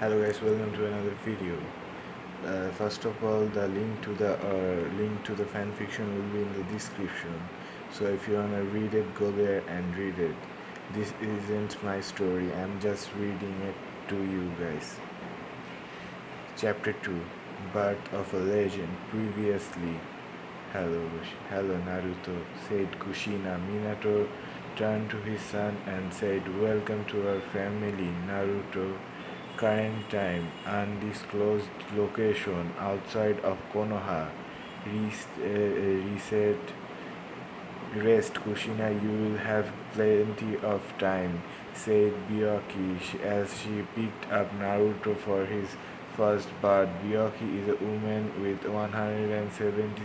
Hello guys, welcome to another video. First of all, the link to the fan fiction will be in the description. So if you wanna read it, go there and read it. This isn't my story. I'm just reading it to you guys. Chapter 2: Birth of a Legend. Previously, hello Naruto, said Kushina. Minato turned to his son and said, "Welcome to our family, Naruto. Current time, undisclosed location outside of Konoha. Reset. Rest, Kushina, you will have plenty of time," said Byakuya as she picked up Naruto for his first bath. Byakuya is a woman with 170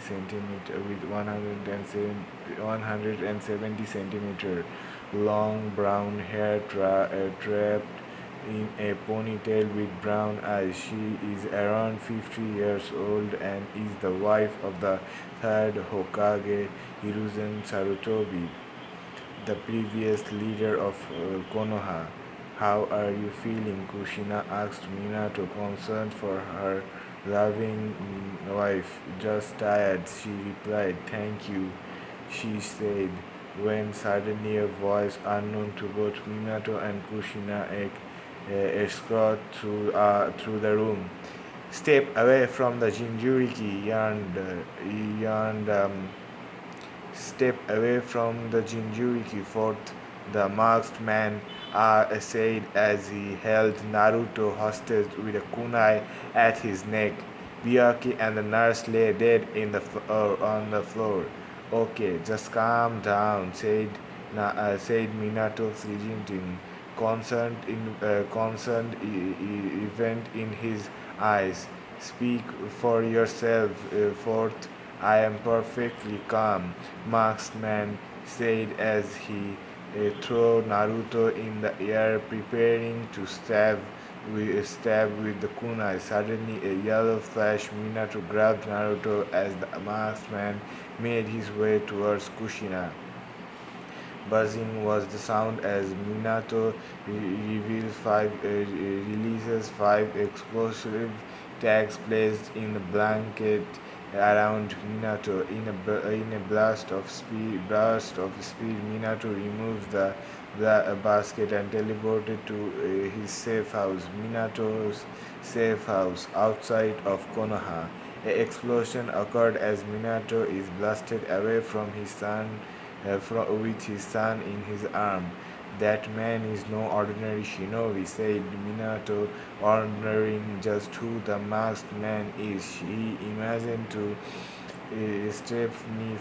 centimeter long brown hair trapped in a ponytail with brown eyes. She is around 50 years old and is the wife of the third Hokage, Hiruzen Sarutobi, the previous leader of Konoha. "How are you feeling?" Kushina asked Minato, concerned for her loving wife. "Just tired," she replied. "Thank you," she said, when suddenly a voice unknown to both Minato and Kushina escorted through the room. "Step away from the Jinjuriki," yawned "Step away from the Jinjuriki fort," the masked man said as he held Naruto hostage with a kunai at his neck. Byakuya and the nurse lay dead on the floor. "Okay, just calm down," said Minato, fidgeting, concerned event in his eyes. "Speak for yourself, Fort." "I am perfectly calm," Marksman said as he threw Naruto in the air, preparing to stab with the kunai. Suddenly, a yellow flash. Minato grabbed Naruto as the marksman made his way towards Kushina. Buzzing was the sound as Minato releases five explosive tags placed in a blanket around Minato. In a burst of speed, Minato removes the basket and teleported to his safe house, Minato's safe house, outside of Konoha. An explosion occurred as Minato is blasted away from his son with his son in his arm. "That man is no ordinary shinobi," said Minato, wondering just who the masked man is. He imagined to step me.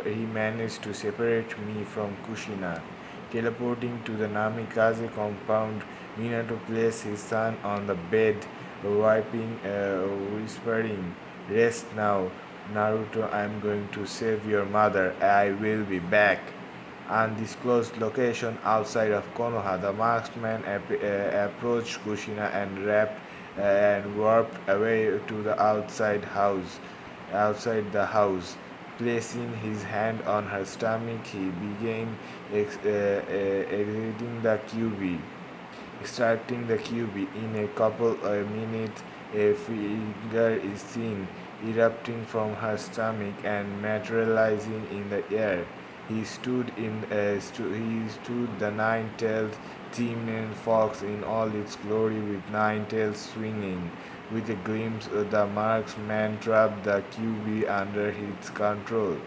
He managed to separate me from Kushina. Teleporting to the Namikaze compound, Minato placed his son on the bed, whispering, "Rest now, Naruto. I'm going to save your mother. I will be back." Undisclosed location outside of Konoha, the marksman approached Kushina and warped away to the outside the house. Placing his hand on her stomach, he began exiting the QB. Extracting the QB. In a couple of minutes, a figure is seen erupting from her stomach and materializing in the air. He stood the nine-tailed demon fox in all its glory, with nine tails swinging. With a glimpse, the marksman trapped the QB under his control.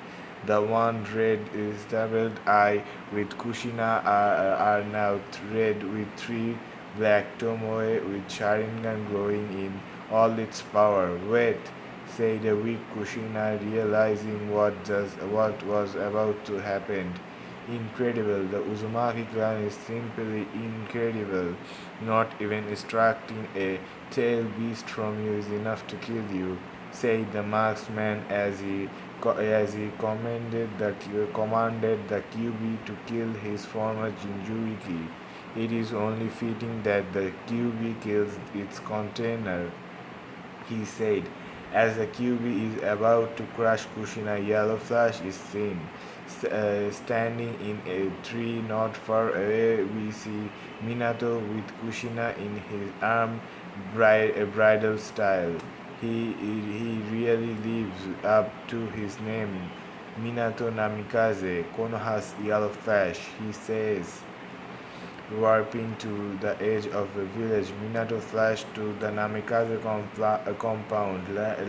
The one red stubbled eye with Kushina are now red with three black Tomoe with Sharingan glowing in all its power. "Wait," said a weak Kushina, realizing what was about to happen. "Incredible. The Uzumaki clan is simply incredible. Not even extracting a tail beast from you is enough to kill you," said the marksman as he commanded the QB to kill his former Jinjuriki. "It is only fitting that the QB kills its container," he said. As the QB is about to crush Kushina, a yellow flash is seen. Standing in a tree not far away, we see Minato with Kushina in his arm, bridal style. He really lives up to his name. Minato Namikaze, Konoha's yellow flash, he says, warping to the edge of the village. Minato flashed to the Namikaze compound,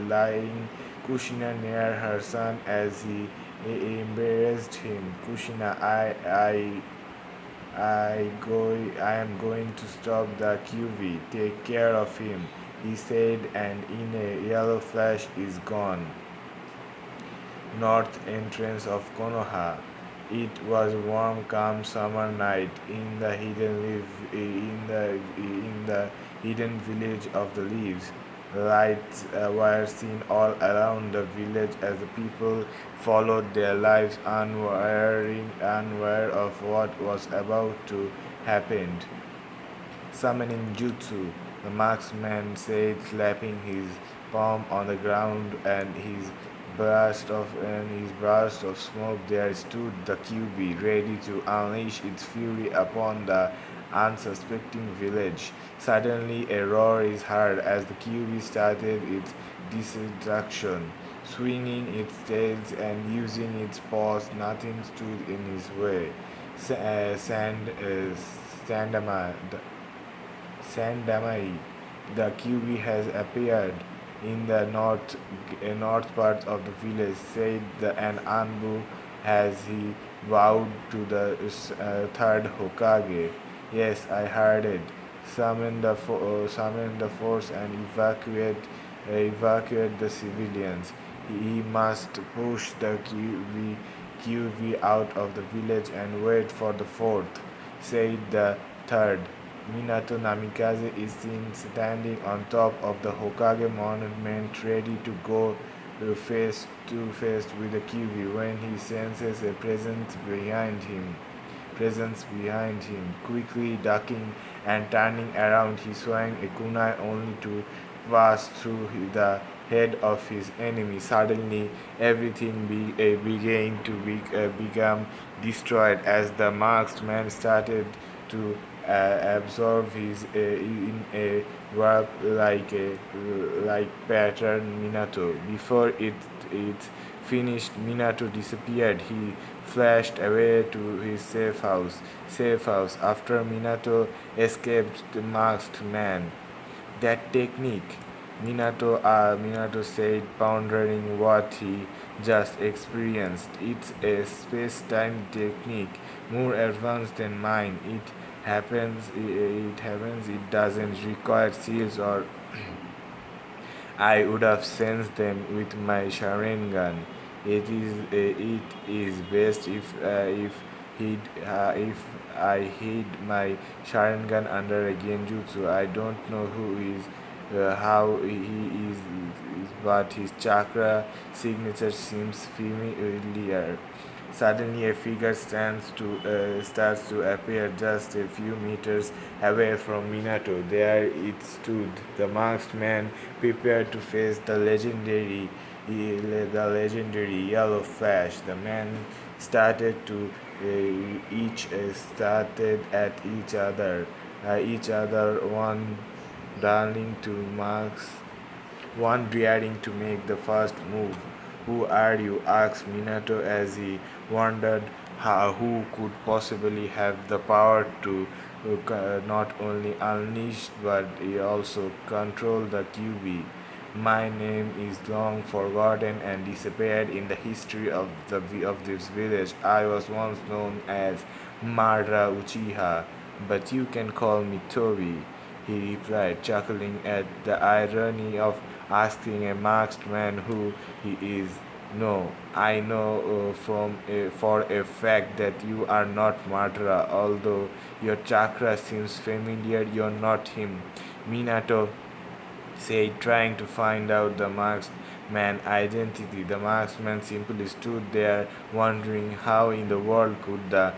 lying Kushina near her son as he embarrassed him. Kushina, I am going to stop the QV. Take care of him, he said, and in a yellow flash is gone. North entrance of Konoha. It was a warm, calm summer night in the hidden village of the leaves. Lights were seen all around the village as the people followed their lives unaware of what was about to happen. Summoning jutsu, the marksman said, slapping his palm on the ground, and his burst of smoke. There stood the QB, ready to unleash its fury upon the unsuspecting village. Suddenly, a roar is heard as the QB started its destruction. Swinging its tails and using its paws, nothing stood in his way. Sandama, Sandamai, the QB has appeared in the north part of the village, said an Anbu as he bowed to the third Hokage. Yes, I heard it. Summon the force and evacuate the civilians. He must push the QV out of the village and wait for the fourth, said the third. Minato Namikaze is seen standing on top of the Hokage monument, ready to go face to face with the Kyuubi when he senses a presence behind him. Quickly ducking and turning around, he swung a kunai only to pass through the head of his enemy. Suddenly, everything began to become destroyed as the masked man started to absorb his in a warp like pattern Minato. Before it finished, Minato disappeared. He flashed away to his safe house. After Minato escaped the masked man. That technique, Minato said, pondering what he just experienced. It's a space-time technique, more advanced than mine. It doesn't require seals or I would have sensed them with my Sharingan. It is best if I hid my Sharingan under a Genjutsu. I don't know how he is, but his chakra signature seems familiar. Suddenly, a figure starts to appear just a few meters away from Minato. There it stood, the masked man, prepared to face the legendary yellow flash. The men started to each started at each other, one daring to make the first move. Who are you? Asked Minato as he wondered who could possibly have the power to not only unleash but also control the QB. My name is long forgotten and disappeared in the history of this village. I was once known as Madara Uchiha, but you can call me Toby, he replied, chuckling at the irony of asking a masked man who he is. No, I know for a fact that you are not Madara, although your chakra seems familiar, you're not him. Minato said, trying to find out the marksman's identity. The marksman simply stood there, wondering how in the world could the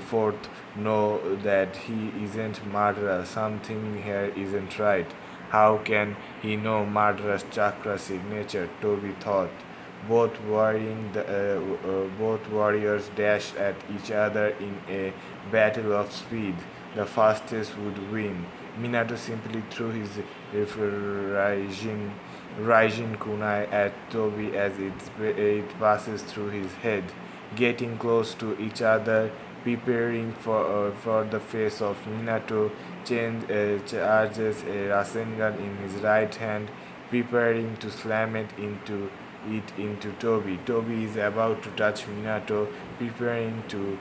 fourth know that he isn't Madara. Something here isn't right. How can he know Madara's chakra signature? Toby thought. Both warriors dashed at each other in a battle of speed. The fastest would win. Minato simply threw his rising, rising kunai at Toby as it passes through his head, getting close to each other, preparing for the face of Minato. Charges a Rasengan in his right hand, preparing to slam it into Toby. Toby is about to touch Minato, preparing to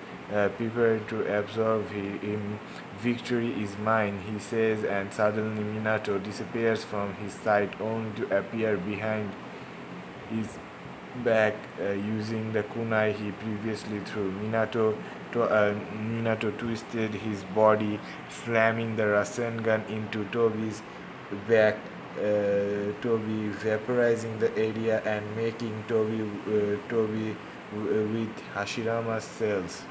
absorb him. Victory is mine, he says, and suddenly Minato disappears from his sight, only to appear behind his back using the kunai he previously threw. Minato twisted his body, slamming the Rasengan into Toby's back. Toby vaporizing the area and making Toby with Hashirama's cells.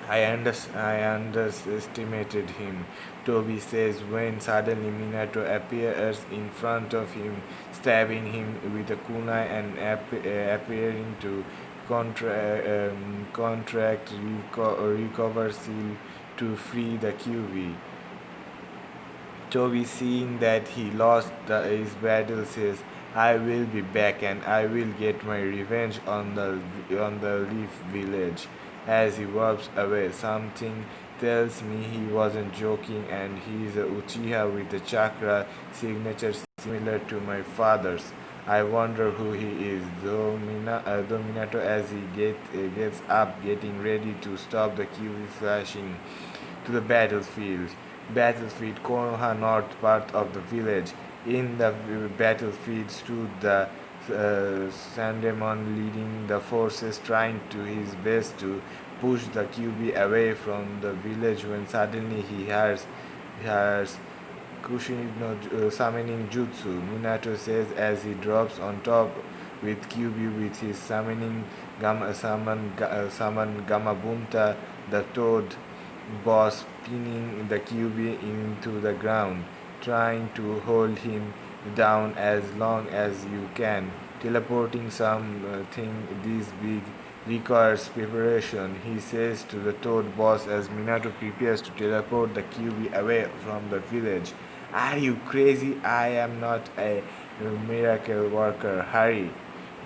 I underestimated him, Toby says when suddenly Minato appears in front of him, stabbing him with a kunai and appearing to contract recover seal to free the QB. Toby, seeing that he lost his battle, says, "I will be back and I will get my revenge on the Leaf Village." As he walks away, something tells me he wasn't joking, and he is a Uchiha with a chakra signature similar to my father's. I wonder who he is. Though Minato, as he gets up, getting ready to stop the Kyuubi flashing to the battlefield, Konoha north part of the village. In the battlefield stood the Sandemon leading the forces, trying to his best to push the QB away from the village when suddenly he hears Kushino summoning jutsu. Minato says as he drops on top with QB with his summon Gamabunta, the toad boss, pinning the QB into the ground, trying to hold him down as long as you can. Teleporting something this big requires preparation, he says to the toad boss as Minato prepares to teleport the QB away from the village. Are you crazy? I am not a miracle worker. Hurry,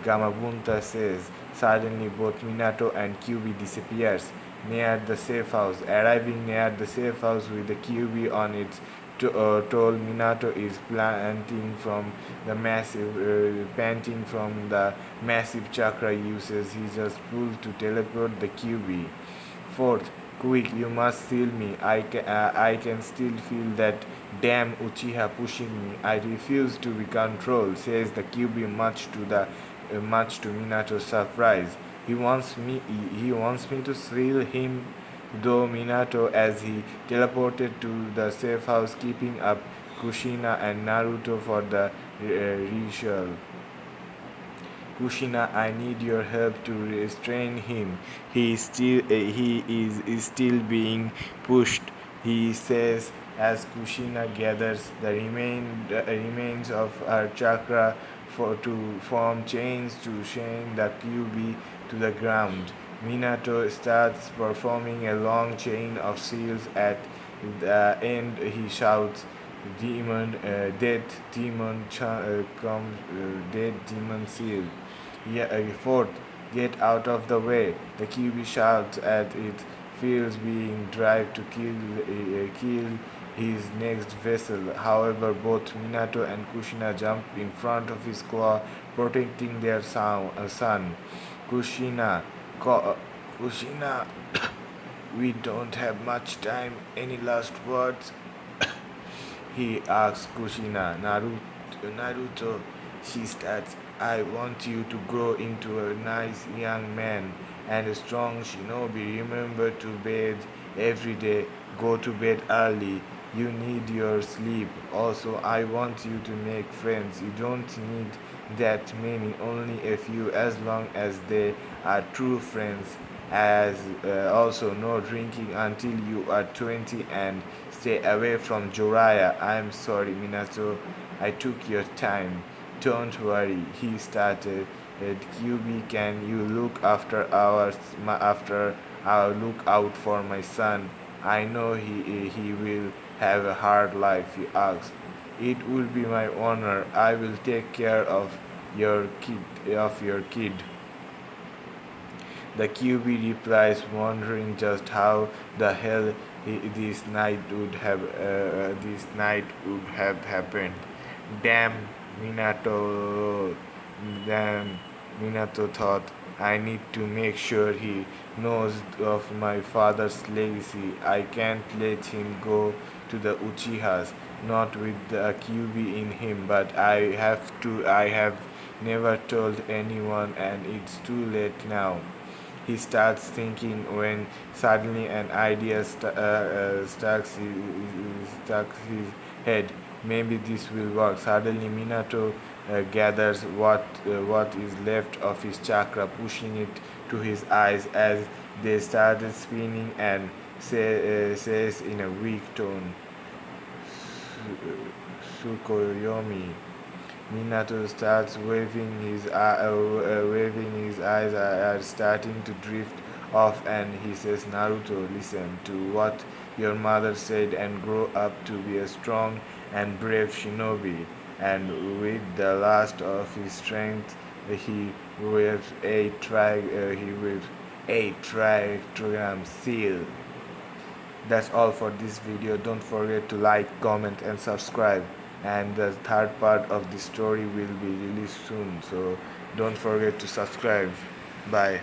Gamabunta says. Suddenly both Minato and QB disappears near the safe house. Arriving near the safe house with the QB on its toll, Minato is panting from the massive chakra uses he just pulled to teleport the QB. Fourth, quick, you must seal me. I can still feel that damn Uchiha pushing me. I refuse to be controlled, says the QB much to Minato's surprise. He wants me to seal him, though Minato, as he teleported to the safe house, keeping up Kushina and Naruto for the ritual. Kushina, I need your help to restrain him. He is still being pushed, he says as Kushina gathers the remains of her chakra to form chains to chain the QB to the ground. Minato starts performing a long chain of seals. At the end, he shouts, death demon, dead demon seal. Yeah, fourth, get out of the way. The QB shouts at it, feels being drive to kill his next vessel. However, both Minato and Kushina jump in front of his claw, protecting their son. Kushina, Kushina, we don't have much time. Any last words? He asks Kushina. Naruto, she starts. I want you to grow into a nice young man and a strong shinobi. Remember to bathe every day. Go to bed early. You need your sleep. Also, I want you to make friends. You don't need that many, only a few, as long as they are true friends. As also, no drinking until you are 20 and stay away from Joraya. I'm sorry, Minato. I took your time. Don't worry, he started. QB, can you look after look out for my son? I know he will have a hard life, he asked. It will be my honor. I will take care of your kid. The QB replies, wondering just how the hell this night would have happened. Damn, Minato. Damn, Minato thought. I need to make sure he knows of my father's legacy. I can't let him go to the Uchihas, not with the QB in him, but I have to. I have never told anyone, and it's too late now. He starts thinking when suddenly an idea stuck his head. Maybe this will work. Suddenly, Minato gathers what is left of his chakra, pushing it to his eyes as they started spinning, and says in a weak tone, Sukoyomi. Minato starts waving his eyes are starting to drift off, and he says, Naruto, listen to what your mother said and grow up to be a strong and brave shinobi. And with the last of his strength, he wears a trigram seal. That's all for this video. Don't forget to like, comment and subscribe, and the third part of the story will be released soon, so don't forget to subscribe. Bye.